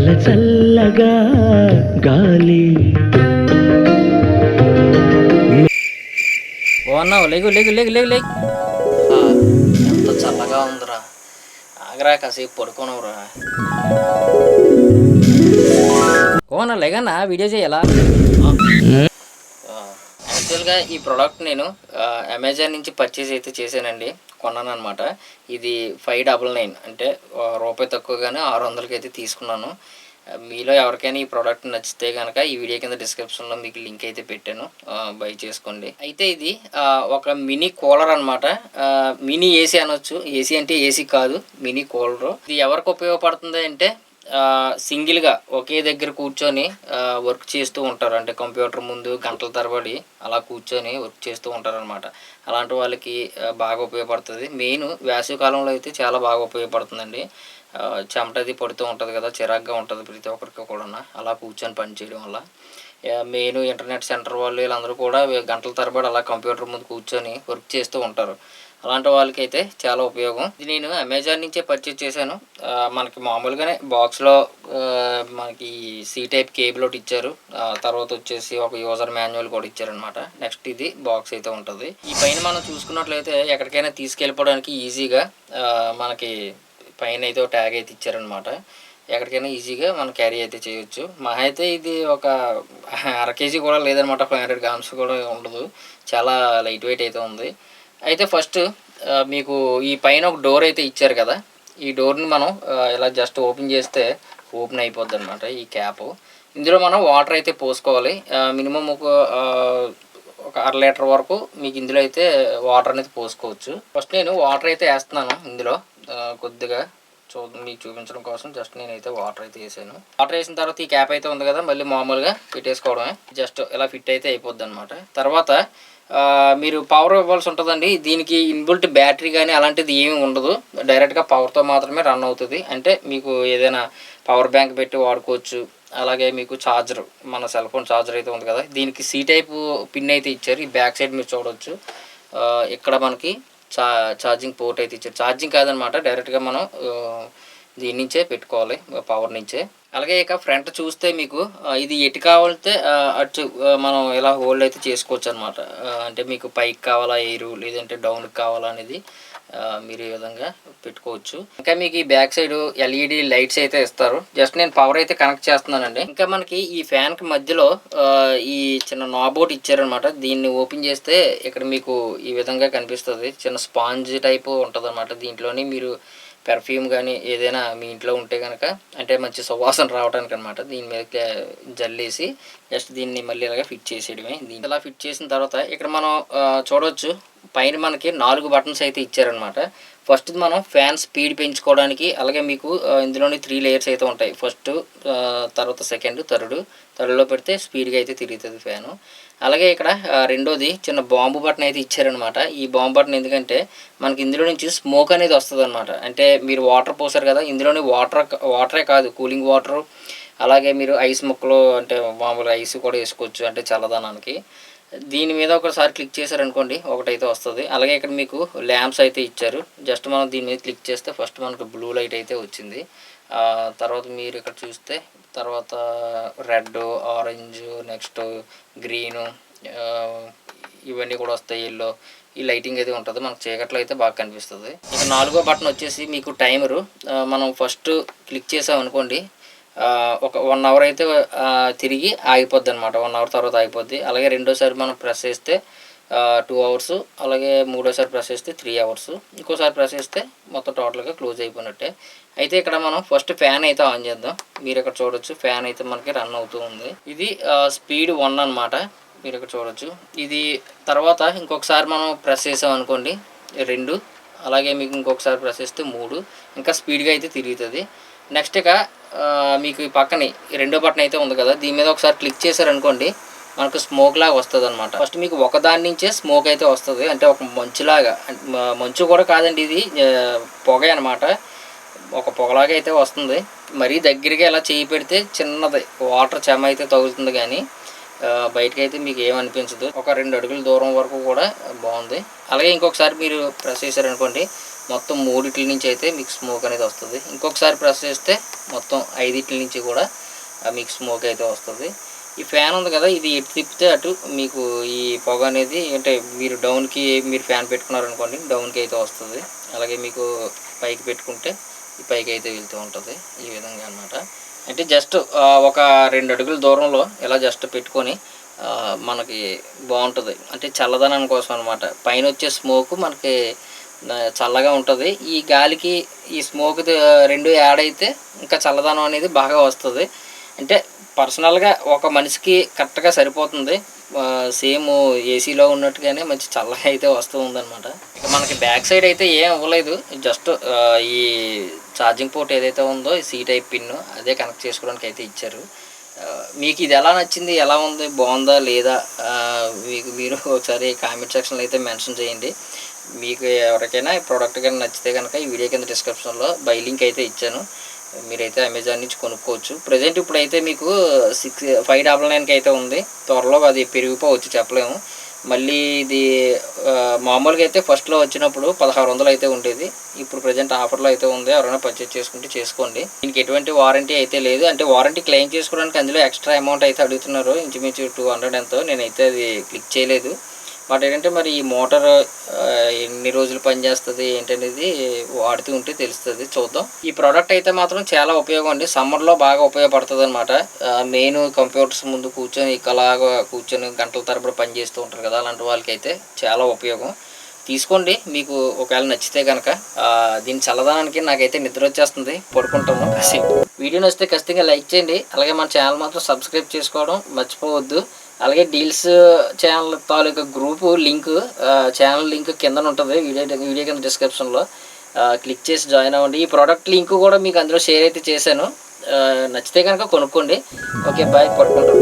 చల్ల చల్లగా గాలి. ఓ లేగు లేగు లేగు లేగు లేగు. ఎంత చల్లగా ఉందిరా, ఆగరా కాసేపు పడుకోనవురా. ఓనా లేగన్నా వీడియో చేయాలా? యాక్చువల్గా ఈ ప్రోడక్ట్ నేను అమెజాన్ నుంచి పర్చేస్ అయితే చేశానండి, కొన్నాను అనమాట. ఇది 599, అంటే రూపాయి తక్కువగానే 600కి అయితే తీసుకున్నాను. మీలో ఎవరికైనా ఈ ప్రోడక్ట్ నచ్చితే కనుక ఈ వీడియో కింద డిస్క్రిప్షన్లో మీకు లింక్ అయితే పెట్టాను, బై చేసుకోండి. అయితే ఇది ఒక మినీ కూలర్ అనమాట. మినీ ఏసీ అనొచ్చు, ఏసీ అంటే ఏసీ కాదు, మినీ కూలరు. ఇది ఎవరికి ఉపయోగపడుతుంది అంటే సింగిల్గా ఒకే దగ్గర కూర్చొని వర్క్ చేస్తూ ఉంటారు. అంటే కంప్యూటర్ ముందు గంటల తరబడి అలా కూర్చొని వర్క్ చేస్తూ ఉంటారు అనమాట. అలాంటి వాళ్ళకి బాగా ఉపయోగపడుతుంది. మెయిన్ వేసవికాలంలో అయితే చాలా బాగా ఉపయోగపడుతుందండి. చెమటది పడుతూ ఉంటుంది కదా, చిరాగ్గా ఉంటుంది ప్రతి ఒక్కరికి కూడా. అలా కూర్చొని పని చేయడం వల్ల మెయిన్ ఇంటర్నెట్ సెంటర్ వాళ్ళు వీళ్ళందరూ కూడా గంటల తరబడి అలా కంప్యూటర్ ముందు కూర్చొని వర్క్ చేస్తూ ఉంటారు. అలాంటి వాళ్ళకైతే చాలా ఉపయోగం. ఇది నేను అమెజాన్ నుంచే పర్చేజ్ చేశాను. మనకి మామూలుగానే బాక్స్లో మనకి సి టైప్ కేబుల్ ఒకటి ఇచ్చారు. తర్వాత వచ్చేసి ఒక యూజర్ మాన్యువల్ కూడా ఇచ్చారనమాట. నెక్స్ట్ ఇది బాక్స్ అయితే ఉంటుంది. ఈ పైన మనం చూసుకున్నట్లయితే ఎక్కడికైనా తీసుకెళ్ళిపోవడానికి ఈజీగా మనకి పైన అయితే ఒక ట్యాగ్ అయితే ఇచ్చారనమాట. ఎక్కడికైనా ఈజీగా మనం క్యారీ అయితే చేయొచ్చు. మహా అయితే ఇది ఒక 1/2 కేజీ కూడా లేదనమాట, 500 గ్రామ్స్ కూడా ఉండదు. చాలా లైట్ వెయిట్ అయితే ఉంది. అయితే ఫస్ట్ మీకు ఈ పైన ఒక డోర్ అయితే ఇచ్చారు కదా, ఈ డోర్ని మనం ఇలా జస్ట్ ఓపెన్ చేస్తే ఓపెన్ అయిపోద్ది అనమాట ఈ క్యాప్. ఇందులో మనం వాటర్ అయితే పోసుకోవాలి. మినిమం ఒక 1/2 లీటర్ వరకు మీకు ఇందులో అయితే వాటర్ అనేది పోసుకోవచ్చు. ఫస్ట్ నేను వాటర్ అయితే వేస్తున్నాను ఇందులో కొద్దిగా మీకు చూపించడం కోసం. జస్ట్ నేనైతే వాటర్ అయితే వేసాను. వాటర్ వేసిన తర్వాత ఈ క్యాప్ అయితే ఉంది కదా, మళ్ళీ మామూలుగా పెట్టేసుకోవడమే. జస్ట్ ఇలా ఫిట్ అయితే అయిపోద్ది అనమాట. తర్వాత మీరు పవర్ ఇవ్వాల్సి ఉంటుందండి. దీనికి ఇన్బుల్ట్ బ్యాటరీ కానీ అలాంటిది ఏమీ ఉండదు, డైరెక్ట్గా పవర్తో మాత్రమే రన్ అవుతుంది. అంటే మీకు ఏదైనా పవర్ బ్యాంక్ పెట్టి వాడుకోవచ్చు. అలాగే మీకు ఛార్జర్, మన సెల్ ఫోన్ ఛార్జర్ అయితే ఉంది కదా, దీనికి సి టైప్ పిన్ అయితే ఇచ్చారు. ఈ బ్యాక్ సైడ్ మీరు చూడవచ్చు. ఇక్కడ మనకి ఛార్జింగ్ పోర్ట్ అయితే ఇచ్చారు. ఛార్జింగ్ కాదనమాట, డైరెక్ట్గా మనం దీని నుంచే పెట్టుకోవాలి, పవర్ నుంచే. అలాగే ఇక ఫ్రంట్ చూస్తే మీకు ఇది ఎటు కావాలితే అటు మనం ఇలా హోల్డ్ అయితే చేసుకోవచ్చు అనమాట. అంటే మీకు పైకి కావాలా ఎయిర్, లేదంటే డౌన్కి కావాలా అనేది మీరు ఈ విధంగా పెట్టుకోవచ్చు. ఇంకా మీకు ఈ బ్యాక్ సైడ్ ఎల్ఈడి లైట్స్ అయితే ఇస్తారు. జస్ట్ నేను పవర్ అయితే కనెక్ట్ చేస్తున్నానండి. ఇంకా మనకి ఈ ఫ్యాన్కి మధ్యలో ఈ చిన్న నాబ్ ఒకటి ఇచ్చారనమాట. దీన్ని ఓపెన్ చేస్తే ఇక్కడ మీకు ఈ విధంగా కనిపిస్తుంది. చిన్న స్పాంజ్ టైపు ఉంటుంది అనమాట. దీంట్లోని మీరు పెర్ఫ్యూమ్ కానీ ఏదైనా మీ ఇంట్లో ఉంటే కనుక, అంటే మంచి సువాసన రావడానికి అనమాట, దీని మీద జల్లేసి జస్ట్ దీన్ని మళ్ళీ ఇలాగా ఫిట్ చేసేయడమే. దీన్ని ఇలా ఫిట్ చేసిన తర్వాత ఇక్కడ మనం చూడవచ్చు పైన మనకి 4 బటన్స్ అయితే ఇచ్చారనమాట. ఫస్ట్ మనం ఫ్యాన్ స్పీడ్ పెంచుకోవడానికి, అలాగే మీకు ఇందులోని 3 లేయర్స్ అయితే ఉంటాయి. ఫస్ట్, తర్వాత సెకండ్, థర్డ్లో పెడితే స్పీడ్గా అయితే తిరుగుతుంది ఫ్యాను. అలాగే ఇక్కడ రెండోది చిన్న బాంబు బటన్ అయితే ఇచ్చారనమాట. ఈ బాంబు బటన్ ఎందుకంటే మనకి ఇందులో నుంచి స్మోక్ అనేది వస్తుంది అనమాట. అంటే మీరు వాటర్ పోసారు కదా, ఇందులోని వాటరే కాదు, కూలింగ్ వాటరు, అలాగే మీరు ఐస్ ముక్కలు, అంటే మామూలుగా ఐస్ కూడా వేసుకోవచ్చు, అంటే చల్లదనానికి. దీని మీద ఒకసారి క్లిక్ చేశారనుకోండి ఒకటైతే వస్తుంది. అలాగే ఇక్కడ మీకు ల్యాంప్స్ అయితే ఇచ్చారు. జస్ట్ మనం దీని మీద క్లిక్ చేస్తే ఫస్ట్ మనకు బ్లూ లైట్ అయితే వచ్చింది. తర్వాత మీరు ఇక్కడ చూస్తే తర్వాత రెడ్, ఆరెంజ్, నెక్స్ట్ గ్రీను, ఇవన్నీ కూడా వస్తాయి. ఎల్లో, ఈ లైటింగ్ అయితే ఉంటుంది. మనకు చీకట్లో అయితే బాగా కనిపిస్తుంది. ఇక 4వ బటన్ వచ్చేసి మీకు టైమరు. మనం ఫస్ట్ క్లిక్ చేసాం అనుకోండి ఒక 1 అవర్ అయితే తిరిగి ఆగిపోద్ది అనమాట. 1 అవర్ తర్వాత ఆగిపోద్ది. అలాగే రెండోసారి మనం ప్రెస్ చేస్తే 2 అవర్స్, అలాగే మూడోసారి ప్రెస్ చేస్తే 3 అవర్స్, ఇంకోసారి ప్రెస్ చేస్తే మొత్తం టోటల్గా క్లోజ్ అయిపోయినట్టే. అయితే ఇక్కడ మనం ఫస్ట్ ఫ్యాన్ అయితే ఆన్ చేద్దాం. మీరు ఇక్కడ చూడొచ్చు ఫ్యాన్ అయితే మనకి రన్ అవుతూ ఉంది. ఇది స్పీడ్ 1 అనమాట. మీరు ఇక్కడ చూడొచ్చు. ఇది తర్వాత ఇంకొకసారి మనం ప్రెస్ చేసాం అనుకోండి 2, అలాగే మీకు ఇంకొకసారి ప్రెస్ చేస్తే 3, ఇంకా స్పీడ్గా అయితే తిరుగుతుంది. నెక్స్ట్ ఇక మీకు ఈ పక్కనే రెండో బటన్ అయితే ఉంది కదా, దీని మీద ఒకసారి క్లిక్ చేశారనుకోండి మనకు స్మోక్ లాగా వస్తుంది అనమాట. ఫస్ట్ మీకు ఒకదాని నుంచే స్మోక్ అయితే వస్తుంది, అంటే ఒక మంచులాగా. మంచు కూడా కాదండి, ఇది పొగ అనమాట. ఒక పొగలాగా అయితే వస్తుంది. మరీ దగ్గరికి ఎలా చేయి పెడితే చిన్నది వాటర్ చెమ అయితే తగులుతుంది, కానీ బయటకు అయితే మీకు ఏమనిపించదు. ఒక 2 అడుగుల దూరం వరకు కూడా బాగుంది. అలాగే ఇంకొకసారి మీరు ప్రెస్ చేశారనుకోండి మొత్తం 3 నుంచి అయితే మీకు స్మోక్ అనేది వస్తుంది. ఇంకొకసారి ప్రెస్ చేస్తే మొత్తం 5 నుంచి కూడా మీకు స్మోక్ అయితే వస్తుంది. ఈ ఫ్యాన్ ఉంది కదా, ఇది ఎటు తిప్పితే అటు మీకు ఈ పొగ అనేది అంటే మీరు డౌన్కి మీరు ఫ్యాన్ పెట్టుకున్నారనుకోండి డౌన్కి అయితే వస్తుంది. అలాగే మీకు పైకి పెట్టుకుంటే ఈ పైకి అయితే వెళ్తూ ఉంటుంది. ఈ విధంగా అనమాట. అంటే జస్ట్ ఒక 2 అడుగుల దూరంలో ఇలా జస్ట్ పెట్టుకొని మనకి బాగుంటుంది. అంటే చల్లదనం కోసం అనమాట. పైన వచ్చే స్మోక్ మనకి చల్లగా ఉంటుంది. ఈ గాలికి ఈ స్మోక్ 2 యాడ్ అయితే ఇంకా చల్లదనం అనేది బాగా వస్తుంది. అంటే పర్సనల్గా ఒక మనిషికి కరెక్ట్గా సరిపోతుంది. సేమ్ ఏసీలో ఉన్నట్టుగానే మంచి చల్లగా అయితే వస్తూ ఉందన్నమాట. ఇక మనకి బ్యాక్ సైడ్ అయితే ఏం ఇవ్వలేదు. జస్ట్ ఈ ఛార్జింగ్ పోర్ట్ ఏదైతే ఉందో ఈ సి టైప్ పిన్ అదే కనెక్ట్ చేసుకోవడానికి అయితే ఇచ్చారు. మీకు ఇది ఎలా నచ్చింది, ఎలా ఉంది, బాగుందా లేదా మీరు ఒకసారి కామెంట్ సెక్షన్లో అయితే మెన్షన్ చేయండి. మీకు ఎవరికైనా ఈ ప్రోడక్ట్ కానీ నచ్చితే కనుక ఈ వీడియో కింద డిస్క్రిప్షన్లో బై లింక్ అయితే ఇచ్చాను. మీరైతే అమెజాన్ నుంచి కొనుక్కోవచ్చు. ప్రజెంట్ ఇప్పుడైతే మీకు 599కి అయితే ఉంది. త్వరలో అది పెరిగిపోవచ్చు, చెప్పలేము. మళ్ళీ ఇది మామూలుగా అయితే ఫస్ట్లో వచ్చినప్పుడు 1600 అయితే ఉండేది. ఇప్పుడు ప్రజెంట్ ఆఫర్లో అయితే ఉంది. ఎవరైనా పర్చేజ్ చేసుకుంటే చేసుకోండి. దీనికి ఎటువంటి వారంటీ అయితే లేదు. అంటే వారంటీ క్లెయిమ్ చేసుకోవడానికి అందులో ఎక్స్ట్రా అమౌంట్ అయితే అడుగుతున్నారు, ఇంచుమించు 200 ఎంతో. నేనైతే అది క్లిక్ చేయలేదు. బట్ ఏంటంటే మరి ఈ మోటార్ ఎన్ని రోజులు పనిచేస్తుంది ఏంటనేది వాడుతూ ఉంటే తెలుస్తుంది. చూద్దాం. ఈ ప్రోడక్ట్ అయితే మాత్రం చాలా ఉపయోగం అండి. సమ్మర్లో బాగా ఉపయోగపడుతుంది అనమాట. మెయిన్ కంప్యూటర్స్ ముందు కూర్చొని అలాగా కూర్చొని గంటల తరబడి పని చేస్తూ ఉంటారు కదా, అలాంటి వాళ్ళకి అయితే చాలా ఉపయోగం. తీసుకోండి మీకు ఒకవేళ నచ్చితే కనుక. దీని చల్లదనానికి నాకైతే నిద్ర వచ్చేస్తుంది, పడుకుంటాను కాసేపు. వీడియో నచ్చితే ఖచ్చితంగా లైక్ చేయండి. అలాగే మన ఛానల్ మాత్రం సబ్స్క్రైబ్ చేసుకోవడం మర్చిపోవద్దు. అలాగే డీల్స్ ఛానల్ తాలూకా గ్రూపు లింక్, ఛానల్ లింక్ కింద ఉంటుంది వీడియో కింద డిస్క్రిప్షన్లో. క్లిక్ చేసి జాయిన్ అవ్వండి. ఈ ప్రోడక్ట్ లింక్ కూడా మీకు అందులో షేర్ అయితే చేశాను. నచ్చితే కనుక కొనుక్కోండి. ఓకే బాయ్, పడుకుంటాం.